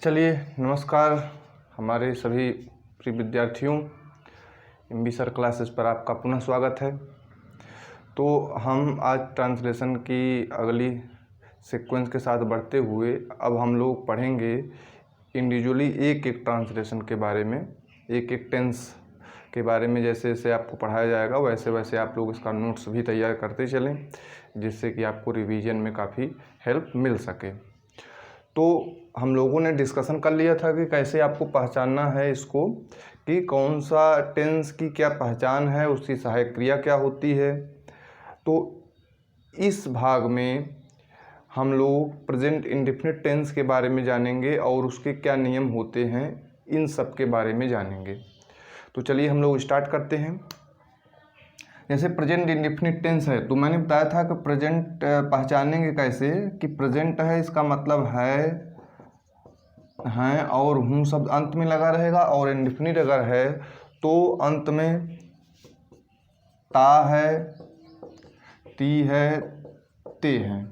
चलिए नमस्कार हमारे सभी प्रिय विद्यार्थियों, एमबी सर क्लासेस पर आपका पुनः स्वागत है। तो हम आज ट्रांसलेशन की अगली सीक्वेंस के साथ बढ़ते हुए अब हम लोग पढ़ेंगे इंडिविजुअली एक एक ट्रांसलेशन के बारे में, एक एक टेंस के बारे में। जैसे जैसे आपको पढ़ाया जाएगा वैसे वैसे आप लोग इसका नोट्स भी तैयार करते चलें, जिससे कि आपको रिवीजन में काफ़ी हेल्प मिल सके। तो हम लोगों ने डिस्कशन कर लिया था कि कैसे आपको पहचानना है इसको, कि कौन सा टेंस की क्या पहचान है, उसकी सहायक क्रिया क्या होती है। तो इस भाग में हम लोग प्रेजेंट इंडेफिनिट टेंस के बारे में जानेंगे और उसके क्या नियम होते हैं, इन सब के बारे में जानेंगे। तो चलिए हम लोग स्टार्ट करते हैं। जैसे प्रेजेंट इंडेफिनिट टेंस है तो मैंने बताया था कि प्रेजेंट पहचानेंगे कैसे, कि प्रेजेंट है इसका मतलब है और हूँ शब्द अंत में लगा रहेगा, और इंडेफिनिट अगर है तो अंत में ता है, ती है, ते हैं।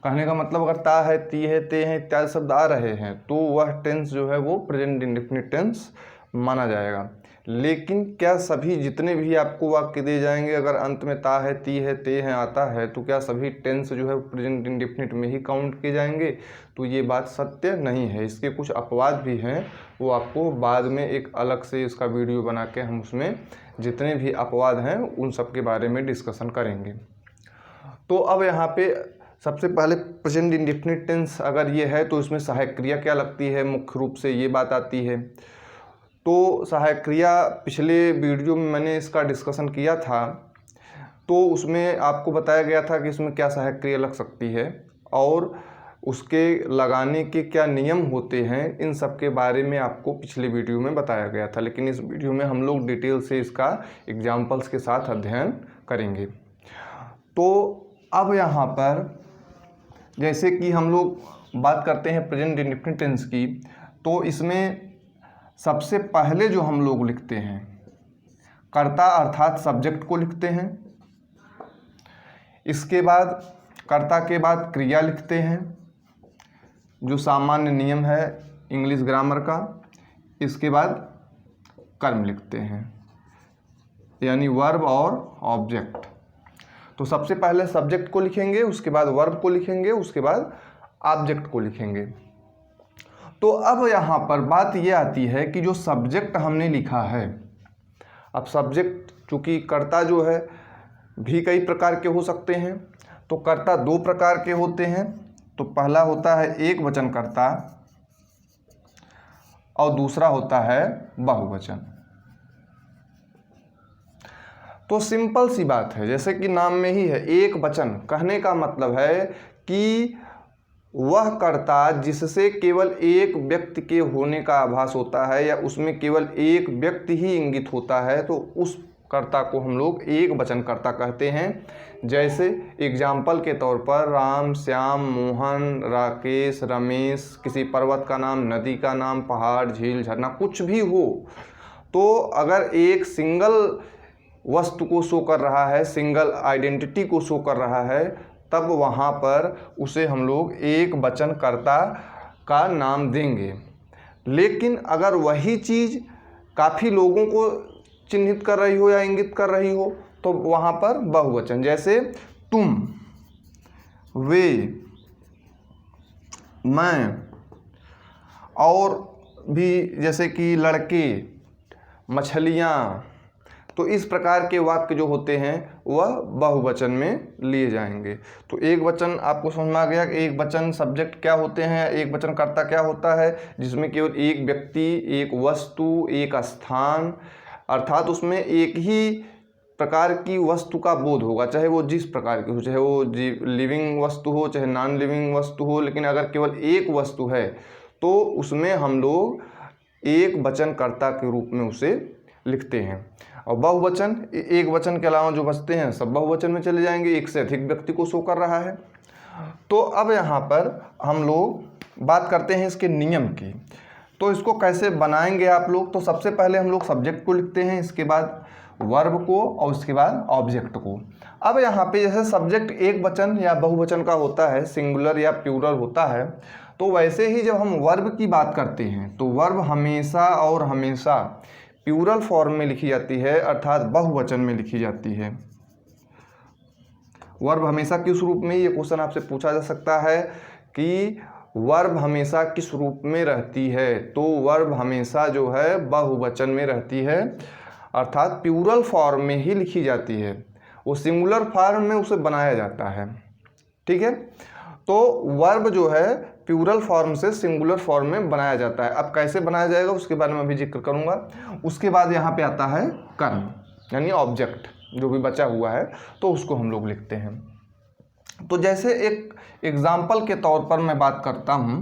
कहने का मतलब अगर ता है, ती है, ते हैं इत्यादि शब्द आ रहे हैं तो वह टेंस जो है वो प्रेजेंट इंडेफिनिट टेंस माना जाएगा। लेकिन क्या सभी जितने भी आपको वाक्य दिए जाएंगे अगर अंत में ता है, ती है, ते हैं आता है तो क्या सभी टेंस जो है प्रेजेंट इंडेफिनिट में ही काउंट किए जाएंगे? तो ये बात सत्य नहीं है। इसके कुछ अपवाद भी हैं, वो आपको बाद में एक अलग से इसका वीडियो बना के हम उसमें जितने भी अपवाद हैं उन सब के बारे में डिस्कशन करेंगे। तो अब यहाँ पे सबसे पहले प्रेजेंट इंडेफिनिट टेंस अगर ये है तो इसमें सहायक क्रिया क्या लगती है, मुख्य रूप से ये बात आती है। तो सहायक क्रिया पिछले वीडियो में मैंने इसका डिस्कशन किया था, तो उसमें आपको बताया गया था कि इसमें क्या सहायक क्रिया लग सकती है और उसके लगाने के क्या नियम होते हैं, इन सब के बारे में आपको पिछले वीडियो में बताया गया था। लेकिन इस वीडियो में हम लोग डिटेल से इसका एग्जाम्पल्स के साथ अध्ययन करेंगे। तो अब यहाँ पर जैसे कि हम लोग बात करते हैं प्रेजेंट इंडेफिनिट टेंस की, तो इसमें सबसे पहले जो हम लोग लिखते हैं कर्ता अर्थात सब्जेक्ट को लिखते हैं। इसके बाद कर्ता के बाद क्रिया लिखते हैं, जो सामान्य नियम है इंग्लिश ग्रामर का। इसके बाद कर्म लिखते हैं, यानी वर्ब और ऑब्जेक्ट। तो सबसे पहले सब्जेक्ट को लिखेंगे, उसके बाद वर्ब को लिखेंगे, उसके बाद ऑब्जेक्ट को लिखेंगे। तो अब यहाँ पर बात ये आती है कि जो सब्जेक्ट हमने लिखा है, अब सब्जेक्ट चूँकि कर्ता जो है भी कई प्रकार के हो सकते हैं, तो कर्ता दो प्रकार के होते हैं। तो पहला होता है एक वचन कर्ता और दूसरा होता है बहुवचन। तो सिंपल सी बात है, जैसे कि नाम में ही है एक वचन, कहने का मतलब है कि वह कर्ता जिससे केवल एक व्यक्ति के होने का आभास होता है या उसमें केवल एक व्यक्ति ही इंगित होता है, तो उस कर्ता को हम लोग एक वचन कर्ता कहते हैं। जैसे एग्जाम्पल के तौर पर राम, श्याम, मोहन, राकेश, रमेश, किसी पर्वत का नाम, नदी का नाम, पहाड़, झील, झरना, कुछ भी हो, तो अगर एक सिंगल वस्तु को शो कर रहा है, सिंगल आइडेंटिटी को शो कर रहा है, तब वहाँ पर उसे हम लोग एक वचन कर्ता का नाम देंगे। लेकिन अगर वही चीज़ काफ़ी लोगों को चिन्हित कर रही हो या इंगित कर रही हो तो वहाँ पर बहुवचन, जैसे तुम, वे, मैं, और भी जैसे कि लड़के, मछलियाँ। तो इस प्रकार के वाक्य जो होते हैं वह बहुवचन में लिए जाएंगे। तो एक वचन आपको समझ में आ गया कि एक वचन सब्जेक्ट क्या होते हैं, एक वचन कर्ता क्या होता है, जिसमें केवल एक व्यक्ति, एक वस्तु, एक स्थान, अर्थात उसमें एक ही प्रकार की वस्तु का बोध होगा, चाहे वो जिस प्रकार की हो, चाहे वो लिविंग वस्तु हो, चाहे नॉन लिविंग वस्तु हो। लेकिन अगर केवल एक वस्तु है तो उसमें हम लोग एक वचन कर्ता के रूप में उसे लिखते हैं। और बहुवचन, एक वचन के अलावा जो बचते हैं सब बहुवचन में चले जाएंगे, एक से अधिक व्यक्ति को शो कर रहा है। तो अब यहाँ पर हम लोग बात करते हैं इसके नियम की। तो इसको कैसे बनाएंगे आप लोग? तो सबसे पहले हम लोग सब्जेक्ट को लिखते हैं, इसके बाद वर्ब को और उसके बाद ऑब्जेक्ट को। अब यहाँ पे जैसे सब्जेक्ट एक वचन या बहुवचन का होता है, सिंगुलर या प्लूरल होता है, तो वैसे ही जब हम वर्ब की बात करते हैं तो वर्ब हमेशा और हमेशा प्लूरल फॉर्म में लिखी जाती है, अर्थात बहुवचन में लिखी जाती है। वर्ब हमेशा किस रूप में, ये क्वेश्चन आपसे पूछा जा सकता है कि वर्ब हमेशा किस रूप में रहती है, तो वर्ब हमेशा जो है बहुवचन में रहती है, अर्थात प्लूरल फॉर्म में ही लिखी जाती है। वो सिंगुलर फॉर्म में उसे बनाया जाता है। ठीक है, तो वर्ब जो है प्लूरल फॉर्म से सिंगुलर फॉर्म में बनाया जाता है। अब कैसे बनाया जाएगा उसके बारे में अभी जिक्र करूंगा। उसके बाद यहाँ पे आता है कर्म, यानी ऑब्जेक्ट जो भी बचा हुआ है, तो उसको हम लोग लिखते हैं। तो जैसे एक एग्जाम्पल के तौर पर मैं बात करता हूँ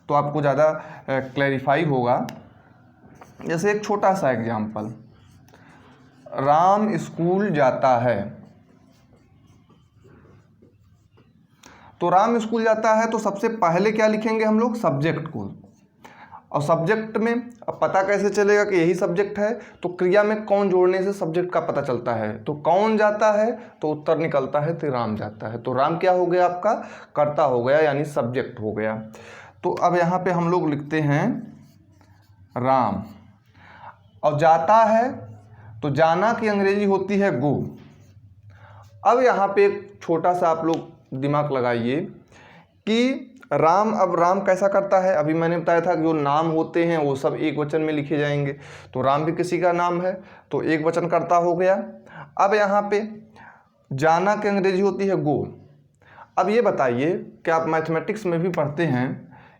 तो आपको ज़्यादा क्लैरिफाई होगा। जैसे एक छोटा सा एग्जाम्पल, राम स्कूल जाता है। तो राम स्कूल जाता है तो सबसे पहले क्या लिखेंगे हम लोग, सब्जेक्ट को। और सब्जेक्ट में अब पता कैसे चलेगा कि यही सब्जेक्ट है, तो क्रिया में कौन जोड़ने से सब्जेक्ट का पता चलता है। तो कौन जाता है तो उत्तर निकलता है तो राम जाता है। तो राम क्या हो गया, आपका कर्ता हो गया, यानी सब्जेक्ट हो गया। तो अब यहाँ पे हम लोग लिखते हैं राम। और जाता है तो जाना की अंग्रेजी होती है गो। अब यहाँ पे एक छोटा सा आप लोग दिमाग लगाइए कि राम, अब राम कैसा करता है, अभी मैंने बताया था कि जो नाम होते हैं वो सब एक वचन में लिखे जाएंगे। तो राम भी किसी का नाम है तो एक वचन करता हो गया। अब यहाँ पे जाना की अंग्रेजी होती है गो। अब ये बताइए कि आप मैथमेटिक्स में भी पढ़ते हैं,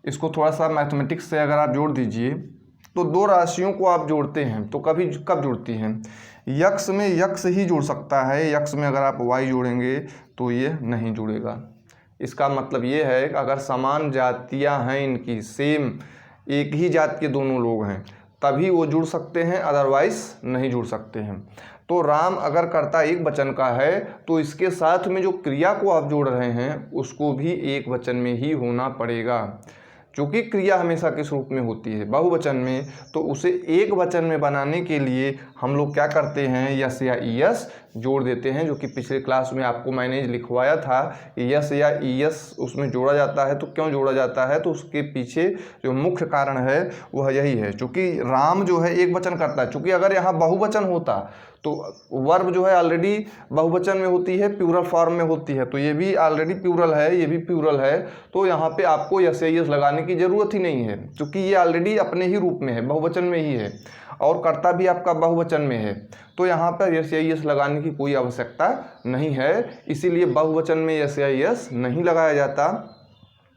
इसको थोड़ा सा मैथमेटिक्स से अगर आप जोड़ दीजिए तो दो राशियों को आप जोड़ते हैं तो कभी कब जुड़ती हैं, यक्स में यक्स ही जुड़ सकता है। यक्स में अगर आप वाई जोड़ेंगे तो ये नहीं जुड़ेगा। इसका मतलब ये है कि अगर समान जातियां हैं इनकी, सेम एक ही जात के दोनों लोग हैं, तभी वो जुड़ सकते हैं, अदरवाइज नहीं जुड़ सकते हैं। तो राम अगर कर्ता एक वचन का है तो इसके साथ में जो क्रिया को आप जोड़ रहे हैं उसको भी एक वचन में ही होना पड़ेगा। क्योंकि क्रिया हमेशा किस रूप में होती है, बहुवचन में, तो उसे एक वचन में बनाने के लिए हम लोग क्या करते हैं, यस या ईएस जोड़ देते हैं। जो कि पिछले क्लास में आपको मैंने लिखवाया था, यस या ईएस उसमें जोड़ा जाता है। तो क्यों जोड़ा जाता है, तो उसके पीछे जो मुख्य कारण है वह यही है, क्योंकि राम जो है एक वचन करता है। क्योंकि अगर यहाँ बहुवचन होता तो वर्ब जो है ऑलरेडी बहुवचन में होती है, प्लूरल फॉर्म में होती है, तो ये भी ऑलरेडी प्लूरल है, ये भी प्लूरल है, तो यहाँ पे आपको यस या ईएस लगाने की ज़रूरत ही नहीं है, क्योंकि ये ऑलरेडी अपने ही रूप में है, बहुवचन में ही है, और कर्ता भी आपका बहुवचन में है। तो यहाँ पर यस या ईएस लगाने की कोई आवश्यकता नहीं है, इसीलिए बहुवचन में यस या ईएस नहीं लगाया जाता।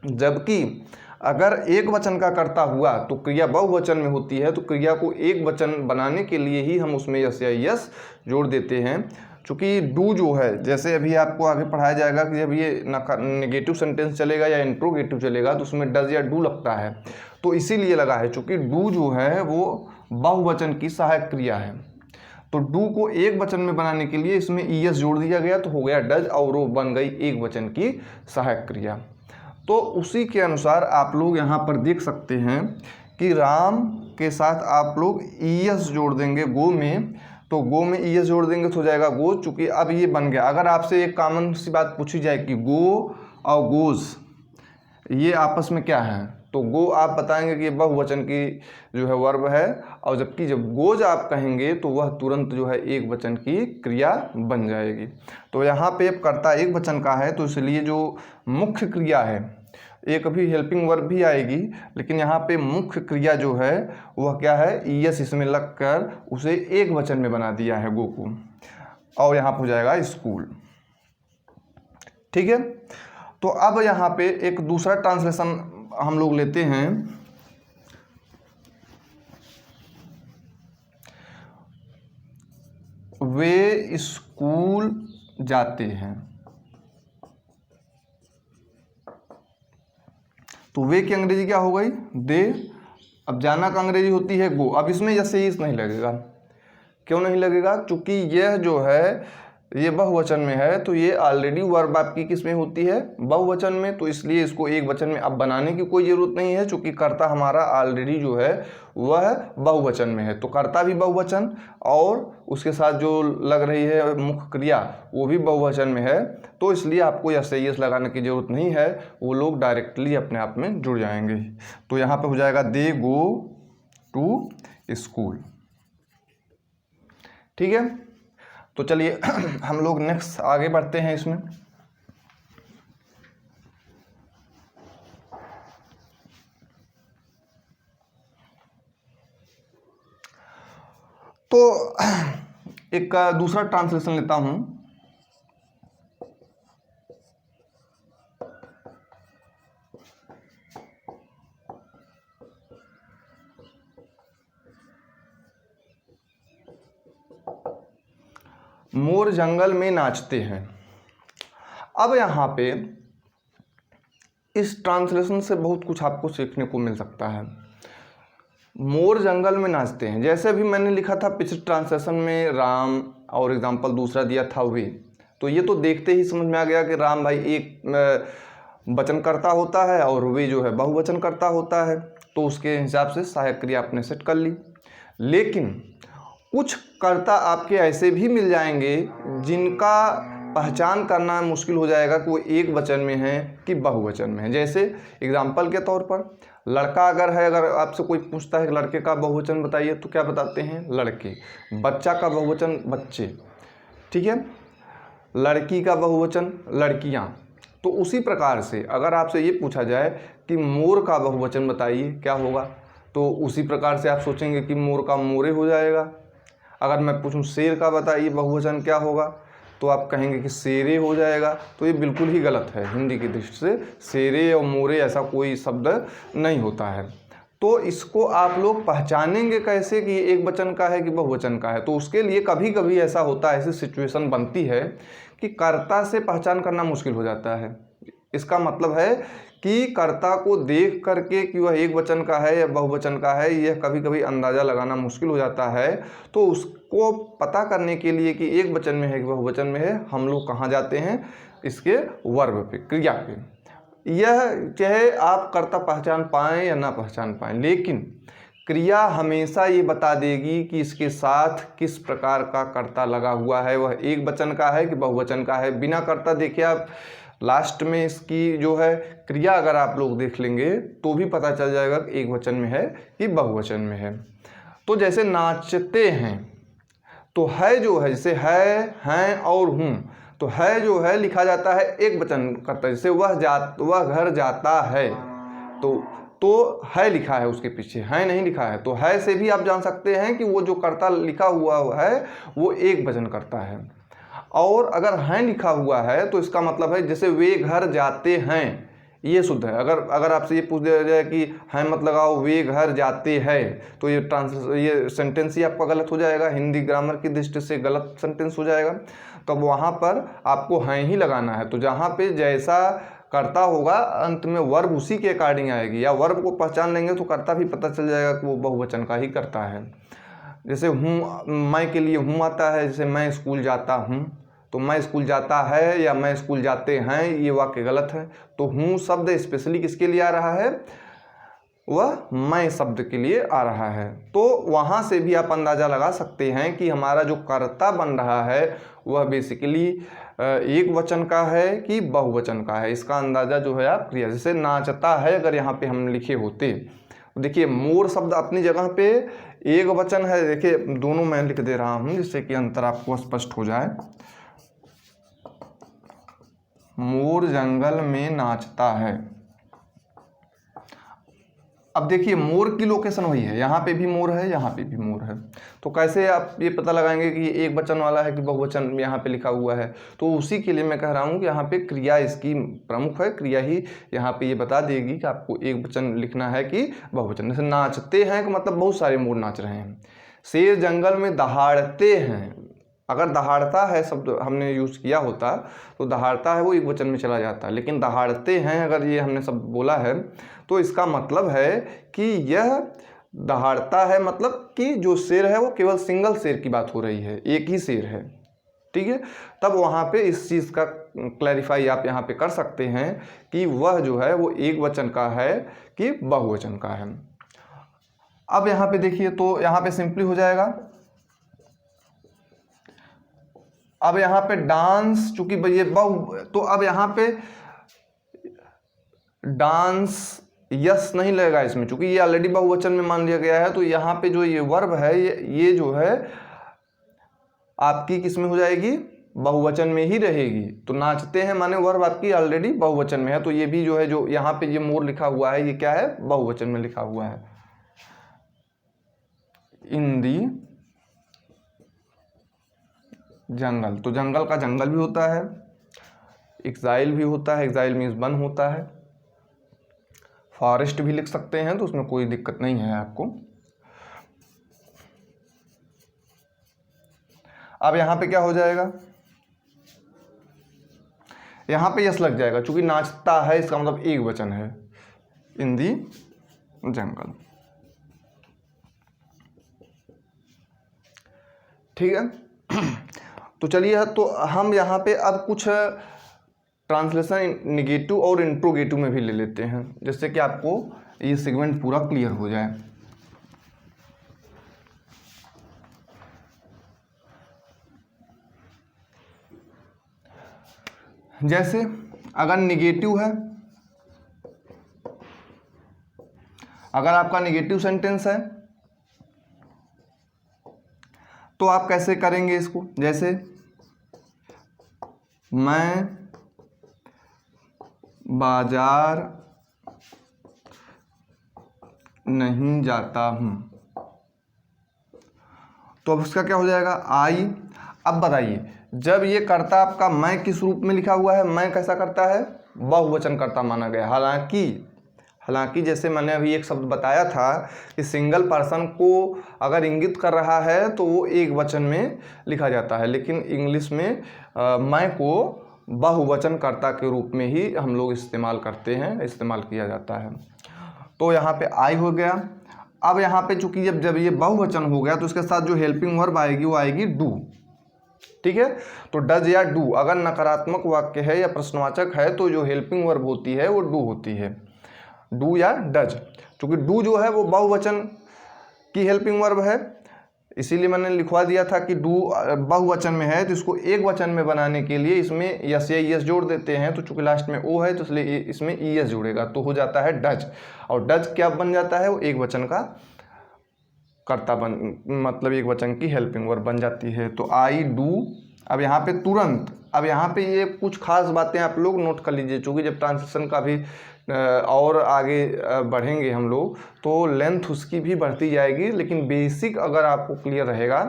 जबकि अगर एक वचन का कर्ता हुआ तो क्रिया बहुवचन में होती है, तो क्रिया को एक वचन बनाने के लिए ही हम उसमें यस या ईएस जोड़ देते हैं। चूँकि डू जो है, जैसे अभी आपको आगे पढ़ाया जाएगा कि जब ये नेगेटिव सेंटेंस चलेगा या इंट्रोगेटिव चलेगा तो उसमें डज या डू लगता है, तो इसीलिए लगा है। चूँकि डू जो है वो बहुवचन की सहायक क्रिया है, तो डू को एक वचन में बनाने के लिए इसमें ईएस जोड़ दिया गया, तो हो गया डज, और वो बन गई एक वचन की सहायक क्रिया। तो उसी के अनुसार आप लोग यहाँ पर देख सकते हैं कि राम के साथ आप लोग ईएस जोड़ देंगे गो में, तो गो में ईएस जोड़ देंगे तो हो जाएगा गो। चूँकि अब ये बन गया। अगर आपसे एक कॉमन सी बात पूछी जाए कि गो और गोज ये आपस में क्या है, तो गो आप बताएंगे कि ये बहुवचन की जो है वर्ब है, और जबकि जब गोज आप कहेंगे तो वह तुरंत जो है एक वचन की क्रिया बन जाएगी। तो यहाँ पे कर्ता एक वचन का है, तो इसलिए जो मुख्य क्रिया है, एक अभी हेल्पिंग वर्ब भी आएगी, लेकिन यहाँ पे मुख्य क्रिया जो है वह क्या है, ईएस इसमें लगकर उसे एक वचन में बना दिया है गो को, और यहाँ हो जाएगा स्कूल। ठीक है, तो अब यहाँ पे एक दूसरा ट्रांसलेशन हम लोग लेते हैं। वे स्कूल जाते हैं, तो वे की अंग्रेजी क्या हो गई, दे। अब जाना का अंग्रेजी होती है गो। अब इसमें यस या ईएस नहीं लगेगा। क्यों नहीं लगेगा, क्योंकि यह जो है ये बहुवचन में है तो ये ऑलरेडी वर्ब आपकी किस में होती है, बहुवचन में, तो इसलिए इसको एक वचन में अब बनाने की कोई ज़रूरत नहीं है, क्योंकि कर्ता हमारा ऑलरेडी जो है वह बहुवचन में है। तो कर्ता भी बहुवचन और उसके साथ जो लग रही है मुख्य क्रिया वो भी बहुवचन में है, तो इसलिए आपको एस आई एस लगाने की ज़रूरत नहीं है, वो लोग डायरेक्टली अपने आप में जुड़ जाएंगे। तो यहाँ पे हो जाएगा दे गो टू स्कूल। ठीक है, तो चलिए हम लोग नेक्स्ट आगे बढ़ते हैं इसमें। तो एक दूसरा ट्रांसलेशन लेता हूं। मोर जंगल में नाचते हैं। अब यहाँ पे इस ट्रांसलेशन से बहुत कुछ आपको सीखने को मिल सकता है। मोर जंगल में नाचते हैं, जैसे अभी मैंने लिखा था पिछले ट्रांसलेशन में राम, और एग्जांपल दूसरा दिया था वे, तो ये तो देखते ही समझ में आ गया कि राम भाई एक वचन करता होता है और वे जो है बहुवचन करता होता है, तो उसके हिसाब से सहायक क्रिया आपने सेट कर ली। लेकिन कुछ कर्ता आपके ऐसे भी मिल जाएंगे जिनका पहचान करना मुश्किल हो जाएगा कि वो एक वचन में है कि बहुवचन में है। जैसे एग्जांपल के तौर पर लड़का अगर है, अगर आपसे कोई पूछता है लड़के का बहुवचन बताइए तो क्या बताते हैं, लड़के। बच्चा का बहुवचन बच्चे, ठीक है। लड़की का बहुवचन लड़कियां। तो उसी प्रकार से अगर आपसे ये पूछा जाए कि मोर का बहुवचन बताइए क्या होगा, तो उसी प्रकार से आप सोचेंगे कि मोर का मोरे हो जाएगा। अगर मैं पूछूं शेर का बताइए बहुवचन क्या होगा, तो आप कहेंगे कि शेरे हो जाएगा। तो ये बिल्कुल ही गलत है, हिंदी की दृष्टि से शेरे और मोरे ऐसा कोई शब्द नहीं होता है। तो इसको आप लोग पहचानेंगे कैसे कि ये एक वचन का है कि बहुवचन का है, तो उसके लिए कभी कभी ऐसा होता है, ऐसी सिचुएशन बनती है कि कर्ता से पहचान करना मुश्किल हो जाता है। इसका मतलब है कि कर्ता को देख करके कि वह एक वचन का है या बहुवचन का है, यह कभी कभी अंदाज़ा लगाना मुश्किल हो जाता है। तो उसको पता करने के लिए कि एक वचन में है कि बहुवचन में है, हम लोग कहाँ जाते हैं, इसके वर्ब पे, क्रिया पे। यह चाहे आप कर्ता पहचान पाएँ या ना पहचान पाएँ, लेकिन क्रिया हमेशा ये बता देगी कि इसके साथ किस प्रकार का कर्ता लगा हुआ है, वह एक वचन का है कि बहुवचन का है। बिना कर्ता देखे आप लास्ट में इसकी जो है क्रिया अगर आप लोग देख लेंगे तो भी पता चल जाएगा कि एक वचन में है कि बहुवचन में है। तो जैसे नाचते हैं, तो है जो है, जैसे है, हैं और हूँ, तो है जो है लिखा जाता है एक वचन करता, जैसे वह घर जाता है, तो है लिखा है उसके पीछे, है नहीं लिखा है। तो है से भी आप जान सकते हैं कि वो जो कर्ता लिखा हुआ है वो एक वचन करता है। और अगर हैं लिखा हुआ है तो इसका मतलब है जैसे वे घर जाते हैं, ये शुद्ध है। अगर आपसे ये पूछ दिया जाए कि हैं मत लगाओ, वे घर जाते हैं, तो ये सेंटेंस ही आपका गलत हो जाएगा, हिंदी ग्रामर की दृष्टि से गलत सेंटेंस हो जाएगा। तो वहाँ पर आपको हैं ही लगाना है। तो जहाँ पे जैसा कर्ता होगा अंत में वर्ब उसी के अकॉर्डिंग आएगी, या वर्ब को पहचान लेंगे तो कर्ता भी पता चल जाएगा कि वो बहुवचन का ही करता है। जैसे हूँ, मैं के लिए हूँ आता है, जैसे मैं स्कूल जाता हूँ, तो मैं स्कूल जाता है या मैं स्कूल जाते हैं, ये वाक्य गलत है। तो हूँ शब्द स्पेशली किसके लिए आ रहा है, वह मैं शब्द के लिए आ रहा है। तो वहाँ से भी आप अंदाज़ा लगा सकते हैं कि हमारा जो कर्ता बन रहा है वह बेसिकली एक वचन का है कि बहुवचन का है। इसका अंदाज़ा जो है आप क्रिया, जैसे नाचता है अगर यहाँ पे हम लिखे होते, देखिए मोर शब्द अपनी जगह पे एक वचन है। देखिए दोनों मैं लिख दे रहा हूँ जिससे कि अंतर आपको स्पष्ट हो जाए। मोर जंगल में नाचता है। अब देखिए मोर की लोकेशन वही है, यहाँ पे भी मोर है, यहाँ पे भी मोर है। तो कैसे आप ये पता लगाएंगे कि एक वचन वाला है कि बहुवचन यहाँ पे लिखा हुआ है। तो उसी के लिए मैं कह रहा हूँ कि यहाँ पे क्रिया इसकी प्रमुख है। क्रिया ही यहाँ पे ये बता देगी कि आपको एक वचन लिखना है कि बहुवचन। जैसे नाचते हैं कि मतलब बहुत सारे मोर नाच रहे हैं। शेर जंगल में दहाड़ते हैं, अगर दहाड़ता है शब्द हमने यूज़ किया होता तो दहाड़ता है वो एक वचन में चला जाता, लेकिन दहाड़ते हैं अगर ये हमने शब्द बोला है तो इसका मतलब है कि यह दहाड़ता है, मतलब कि जो शेर है वो केवल सिंगल शेर की बात हो रही है, एक ही शेर है। ठीक है। तब वहाँ पे इस चीज़ का क्लैरिफाई आप यहाँ पे कर सकते हैं कि वह जो है वो एक वचन का है कि बहुवचन का है। अब यहाँ पे देखिए, तो यहाँ पे सिंपली हो जाएगा। अब यहाँ पे डांस, चूंकि ये तो अब यहाँ पे डांस यस नहीं लगेगा इसमें, चूंकि ये ऑलरेडी बहुवचन में मान लिया गया है। तो यहाँ पे जो ये वर्ब है ये जो है आपकी किस में हो जाएगी, बहुवचन में ही रहेगी। तो नाचते हैं माने वर्ब आपकी ऑलरेडी बहुवचन में है, तो ये भी जो है, जो यहाँ पे ये मोर लिखा हुआ है, ये क्या है, बहुवचन में लिखा हुआ है। इन दी जंगल, तो जंगल का जंगल भी होता है, एक्साइल भी होता है, एक्साइल मीन्स वन होता है। फॉरेस्ट भी लिख सकते हैं, तो उसमें कोई दिक्कत नहीं है आपको। अब यहाँ पे क्या हो जाएगा, यहाँ पे यस लग जाएगा, चूंकि नाचता है इसका मतलब एक वचन है, इन दी जंगल। ठीक है। तो चलिए, तो हम यहाँ पे अब कुछ ट्रांसलेशन निगेटिव और इंट्रोगेटिव में भी ले लेते हैं, जिससे कि आपको ये सेगमेंट पूरा क्लियर हो जाए। जैसे अगर निगेटिव है, अगर आपका निगेटिव सेंटेंस है तो आप कैसे करेंगे इसको, जैसे मैं बाजार नहीं जाता हूं, तो अब उसका क्या हो जाएगा, आई। अब बताइए, जब ये कर्ता आपका मैं किस रूप में लिखा हुआ है, मैं कैसा करता है, बहुवचन कर्ता माना गया। हालांकि जैसे मैंने अभी एक शब्द बताया था कि सिंगल पर्सन को अगर इंगित कर रहा है तो वो एक वचन में लिखा जाता है, लेकिन इंग्लिश में मैं को बहुवचन कर्ता के रूप में ही हम लोग इस्तेमाल करते हैं, इस्तेमाल किया जाता है। तो यहाँ पे आई हो गया। अब यहाँ पे चूंकि जब ये बहुवचन हो गया तो उसके साथ जो हेल्पिंग वर्ब आएगी वो आएगी डू। ठीक है। तो डज या डू, अगर नकारात्मक वाक्य है या प्रश्नवाचक है तो जो हेल्पिंग वर्ब होती है वो डू होती है, डू या डज। क्योंकि डू जो है वो बहुवचन की हेल्पिंग वर्ब है, इसीलिए मैंने लिखवा दिया था कि डू बहुवचन में है तो इसको एक वचन में बनाने के लिए इसमें यस या ईएस जोड़ देते हैं। तो चूंकि लास्ट में ओ है तो इसलिए इसमें ईएस जुड़ेगा, तो हो जाता है डज। और डज क्या बन जाता है, वो एक वचन का कर्ता मतलब एक वचन की हेल्पिंग वर्ब बन जाती है। तो आई डू। अब यहाँ पे तुरंत, अब यहाँ पे ये कुछ खास बातें आप लोग नोट कर लीजिए, चूँकि जब ट्रांसलेशन का भी और आगे बढ़ेंगे हम लोग तो लेंथ उसकी भी बढ़ती जाएगी, लेकिन बेसिक अगर आपको क्लियर रहेगा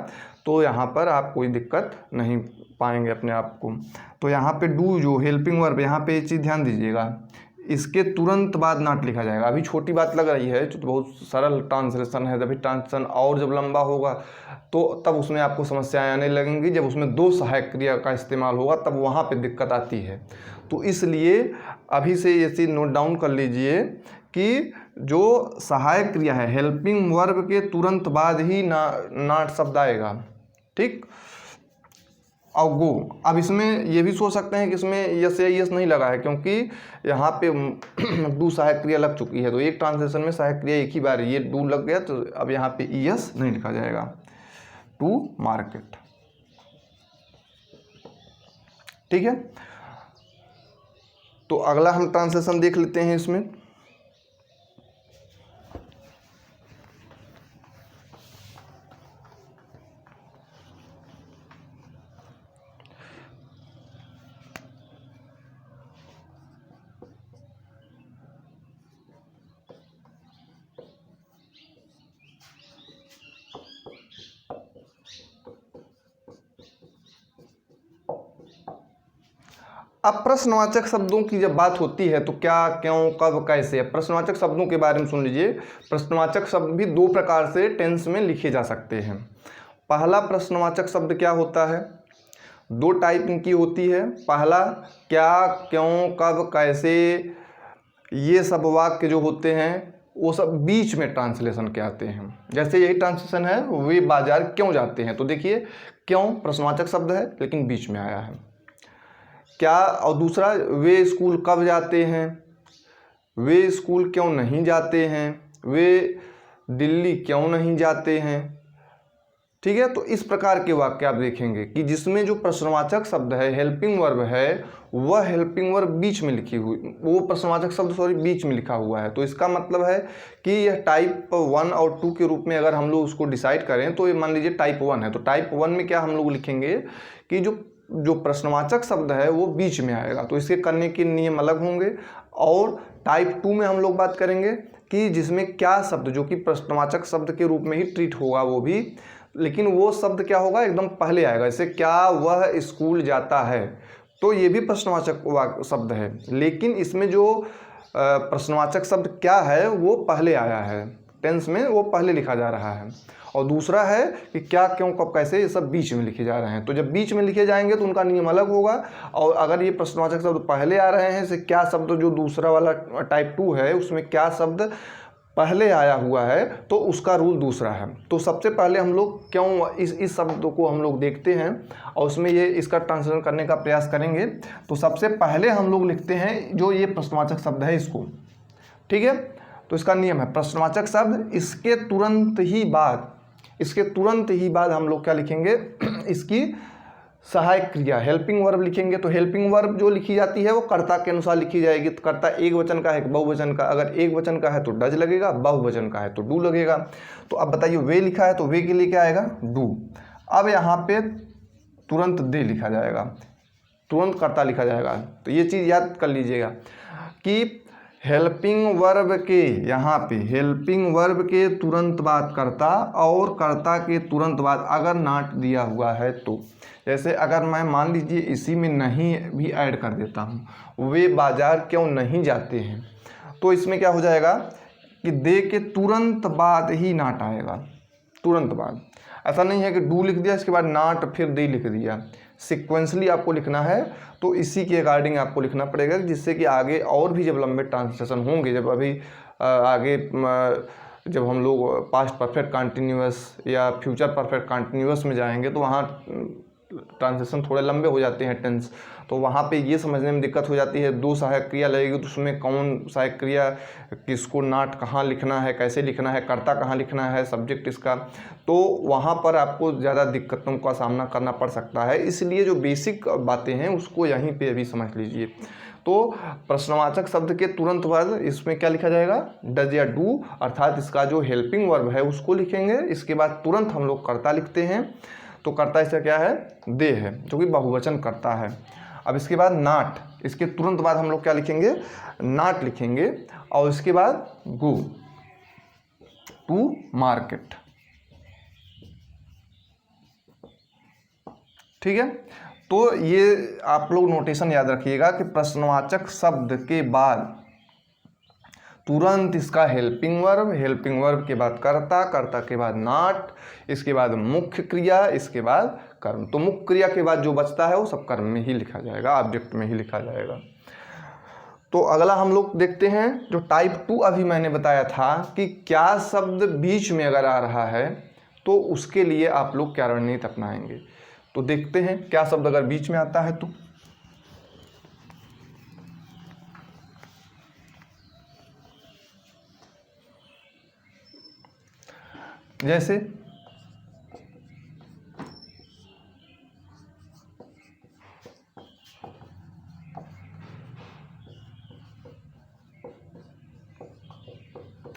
तो यहाँ पर आप कोई दिक्कत नहीं पाएंगे अपने आप को। तो यहाँ पे डू जो हेल्पिंग वर्ब, यहाँ पे ये चीज़ ध्यान दीजिएगा, इसके तुरंत बाद नॉट लिखा जाएगा। अभी छोटी बात लग रही है, तो बहुत सरल ट्रांसलेशन है, अभी ट्रांसलेशन और जब लंबा होगा तो तब उसमें आपको समस्याएं आने लगेंगी। जब उसमें दो सहायक क्रिया का इस्तेमाल होगा तब वहाँ पे दिक्कत आती है। तो इसलिए अभी से ये चीज़ नोट डाउन कर लीजिए कि जो सहायक क्रिया है हेल्पिंग वर्ब के तुरंत बाद ही नॉट शब्द आएगा। ठीक। और गो, अब इसमें ये भी सोच सकते हैं कि इसमें यस या यस नहीं लगा है, क्योंकि यहाँ पे डू सहायक क्रिया लग चुकी है। तो एक ट्रांसलेशन में सहायक क्रिया एक ही बार ये डू लग गया, तो अब यहाँ पे यस नहीं लिखा जाएगा, टू मार्केट। ठीक है। तो अगला हम ट्रांसलेशन देख लेते हैं इसमें। अब प्रश्नवाचक शब्दों की जब बात होती है तो क्या, क्यों, कब, कैसे, प्रश्नवाचक शब्दों के बारे में सुन लीजिए। प्रश्नवाचक शब्द भी दो प्रकार से टेंस में लिखे जा सकते हैं। पहला प्रश्नवाचक शब्द क्या होता है, दो टाइप की होती है। पहला क्या, क्यों, कब, कैसे, ये सब वाक्य जो होते हैं वो सब बीच में ट्रांसलेशन के आते हैं। जैसे यही ट्रांसलेशन है, वे बाजार क्यों जाते हैं, तो देखिए क्यों प्रश्नवाचक शब्द है लेकिन बीच में आया है। क्या, और दूसरा वे स्कूल कब जाते हैं, वे स्कूल क्यों नहीं जाते हैं, वे दिल्ली क्यों नहीं जाते हैं। ठीक है, तो इस प्रकार के वाक्य आप देखेंगे कि जिसमें जो प्रश्नवाचक शब्द है, हेल्पिंग वर्ब है, वह हेल्पिंग वर्ब बीच में लिखी हुई, वो प्रश्नवाचक शब्द बीच में लिखा हुआ है। तो इसका मतलब है कि यह टाइप 1 और 2 के रूप में अगर हम लोग उसको डिसाइड करें तो ये मान लीजिए टाइप 1 है, तो टाइप 1 में क्या हम लोग लिखेंगे कि जो प्रश्नवाचक शब्द है वो बीच में आएगा, तो इसके करने के नियम अलग होंगे। और टाइप 2 में हम लोग बात करेंगे कि जिसमें क्या शब्द जो कि प्रश्नवाचक शब्द के रूप में ही ट्रीट होगा वो भी, लेकिन वो शब्द क्या होगा, एकदम पहले आएगा। जैसे क्या वह स्कूल जाता है, तो ये भी प्रश्नवाचक शब्द है, लेकिन इसमें जो प्रश्नवाचक शब्द क्या है वो पहले आया है, टेंस में वो पहले लिखा जा रहा है। और दूसरा है कि क्या, क्यों, कब, कैसे, ये सब बीच में लिखे जा रहे हैं। तो जब बीच में लिखे जाएंगे तो उनका नियम अलग होगा। और अगर ये प्रश्नवाचक शब्द पहले आ रहे हैं, जैसे क्या शब्द जो दूसरा वाला टाइप 2 है उसमें क्या शब्द पहले आया हुआ है, तो उसका रूल दूसरा है। तो सबसे पहले हम लोग क्यों इस शब्द को हम लोग देखते हैं और उसमें ये इसका ट्रांसलेशन करने का प्रयास करेंगे। तो सबसे पहले हम लोग लिखते हैं जो ये प्रश्नवाचक शब्द है इसको, ठीक है। तो इसका नियम है, प्रश्नवाचक शब्द इसके तुरंत ही बाद हम लोग क्या लिखेंगे, इसकी सहायक क्रिया हेल्पिंग वर्ब लिखेंगे। तो हेल्पिंग वर्ब जो लिखी जाती है वो कर्ता के अनुसार लिखी जाएगी। तो कर्ता एक वचन का है कि बहुवचन का, अगर एक वचन का है तो डज लगेगा, बहुवचन का है तो डू लगेगा। तो अब बताइए वे लिखा है तो वे के लिए क्या आएगा, डू। अब यहाँ पे तुरंत दे लिखा जाएगा, तुरंत कर्ता लिखा जाएगा। तो ये चीज़ याद कर लीजिएगा कि हेल्पिंग वर्ब के, यहाँ पे हेल्पिंग वर्ब के तुरंत बाद कर्ता और कर्ता के तुरंत बाद अगर नॉट दिया हुआ है तो, जैसे अगर मैं मान लीजिए इसी में नहीं भी ऐड कर देता हूँ, वे बाजार क्यों नहीं जाते हैं, तो इसमें क्या हो जाएगा कि दे के तुरंत बाद ही नॉट आएगा, तुरंत बाद। ऐसा नहीं है कि डू लिख दिया इसके बाद नॉट फिर दे लिख दिया, सिक्वेंसली आपको लिखना है। तो इसी के अकॉर्डिंग आपको लिखना पड़ेगा, जिससे कि आगे और भी जब लंबे ट्रांसलेशन होंगे, जब अभी आगे जब हम लोग पास्ट परफेक्ट कंटिन्यूअस या फ्यूचर परफेक्ट कंटिन्यूअस में जाएंगे तो वहाँ ट्रांसलेशन थोड़े लंबे हो जाते हैं टेंस, तो वहाँ पे ये समझने में दिक्कत हो जाती है। दो सहायक क्रिया लगेगी तो उसमें कौन सहायक क्रिया, किसको नॉट कहाँ लिखना है, कैसे लिखना है, कर्ता कहाँ लिखना है, सब्जेक्ट इसका, तो वहाँ पर आपको ज़्यादा दिक्कतों का सामना करना पड़ सकता है। इसलिए जो बेसिक बातें हैं उसको यहीं पे अभी समझ लीजिए। तो प्रश्नवाचक शब्द के तुरंत बाद इसमें क्या लिखा जाएगा, डज या डू, अर्थात इसका जो हेल्पिंग वर्ब है उसको लिखेंगे। इसके बाद तुरंत हम लोग कर्ता लिखते हैं, तो कर्ता इसका क्या है, दे है, जो कि बहुवचन कर्ता है। अब इसके बाद नॉट, इसके तुरंत बाद हम लोग क्या लिखेंगे, नॉट लिखेंगे। और इसके बाद गो टू मार्केट, ठीक है। तो ये आप लोग नोटेशन याद रखिएगा कि प्रश्नवाचक शब्द के बाद तुरंत इसका हेल्पिंग वर्ब, हेल्पिंग वर्ब के बाद कर्ता, कर्ता के बाद नॉट, इसके बाद मुख्य क्रिया, इसके बाद कर्म। तो मुख्य क्रिया के बाद जो बचता है वो सब कर्म में ही लिखा जाएगा, ऑब्जेक्ट में ही लिखा जाएगा। तो अगला हम लोग देखते हैं जो टाइप 2 अभी मैंने बताया था कि क्या शब्द बीच में अगर आ रहा है तो उसके लिए आप लोग क्या रणनीति अपनाएंगे। तो देखते हैं क्या शब्द अगर बीच में आता है तो, जैसे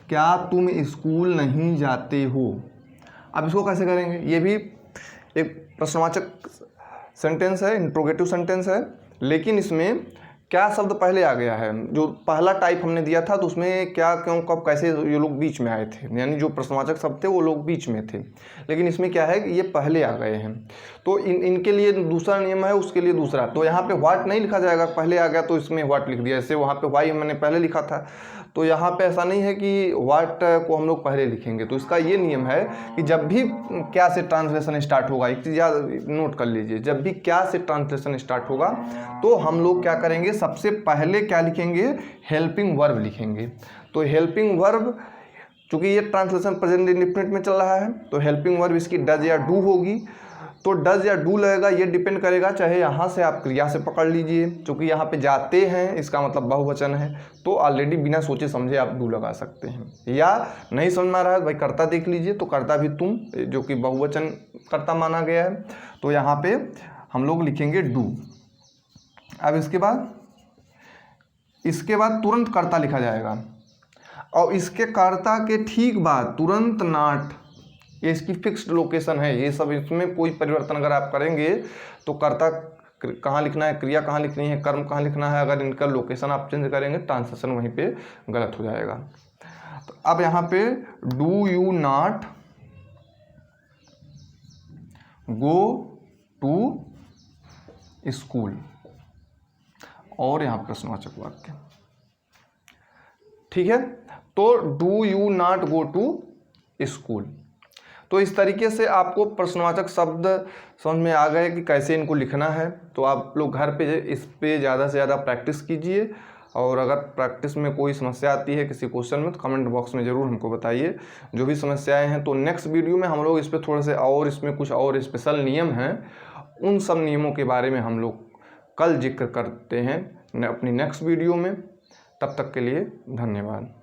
क्या तुम स्कूल नहीं जाते हो। अब इसको कैसे करेंगे, ये भी एक प्रश्नवाचक सेंटेंस है, इंट्रोगेटिव सेंटेंस है, लेकिन इसमें क्या शब्द पहले आ गया है। जो पहला टाइप हमने दिया था तो उसमें क्या, क्यों, कब, कैसे ये लोग बीच में आए थे, यानी जो प्रश्नवाचक शब्द थे वो लोग बीच में थे। लेकिन इसमें क्या है कि ये पहले आ गए हैं, तो इनके लिए दूसरा नियम है, उसके लिए दूसरा। तो यहाँ पे व्हाट नहीं लिखा जाएगा, पहले आ गया तो इसमें व्हाट लिख दिया। जैसे वहाँ पे वाई मैंने पहले लिखा था तो यहाँ पे ऐसा नहीं है कि व्हाट को हम लोग पहले लिखेंगे। तो इसका ये नियम है कि जब भी क्या से ट्रांसलेशन स्टार्ट होगा, एक चीज़ याद नोट कर लीजिए, जब भी क्या से ट्रांसलेशन स्टार्ट होगा तो हम लोग क्या करेंगे, सबसे पहले क्या लिखेंगे, हेल्पिंग वर्ब लिखेंगे। तो हेल्पिंग वर्ब, चूँकि ये ट्रांसलेशन प्रेजेंट इंडेफिनिट में चल रहा है, तो हेल्पिंग वर्ब इसकी डज या डू होगी। तो डज या डू लगेगा, ये डिपेंड करेगा, चाहे यहाँ से आप क्रिया से पकड़ लीजिए, क्योंकि यहाँ पे जाते हैं इसका मतलब बहुवचन है, तो ऑलरेडी बिना सोचे समझे आप डू लगा सकते हैं। या नहीं समझ में आ रहा है भाई, कर्ता देख लीजिए, तो कर्ता भी तुम, जो कि बहुवचन कर्ता माना गया है, तो यहाँ पे हम लोग लिखेंगे डू। अब इसके बाद तुरंत कर्ता लिखा जाएगा, और इसके कर्ता के ठीक बाद तुरंत नॉट, ये इसकी फिक्स्ड लोकेशन है, ये सब इसमें कोई परिवर्तन अगर आप करेंगे तो कर्ता कहाँ लिखना है, क्रिया कहाँ लिखनी है, कर्म कहाँ लिखना है, अगर इनका लोकेशन आप चेंज करेंगे ट्रांसलेशन वहीं पे गलत हो जाएगा। तो अब यहाँ पे do you not go to school, और यहाँ प्रश्नवाचक वाक्य, ठीक है। तो do you not go to school. तो इस तरीके से आपको प्रश्नवाचक शब्द समझ में आ गए कि कैसे इनको लिखना है। तो आप लोग घर पे इस पे ज़्यादा से ज़्यादा प्रैक्टिस कीजिए, और अगर प्रैक्टिस में कोई समस्या आती है किसी क्वेश्चन में, तो कमेंट बॉक्स में ज़रूर हमको बताइए जो भी समस्याएं हैं। तो नेक्स्ट वीडियो में हम लोग इस पर थोड़ा से और, इसमें कुछ और स्पेशल नियम हैं, उन सब नियमों के बारे में हम लोग कल जिक्र करते हैं अपनी नेक्स्ट वीडियो में। तब तक के लिए धन्यवाद।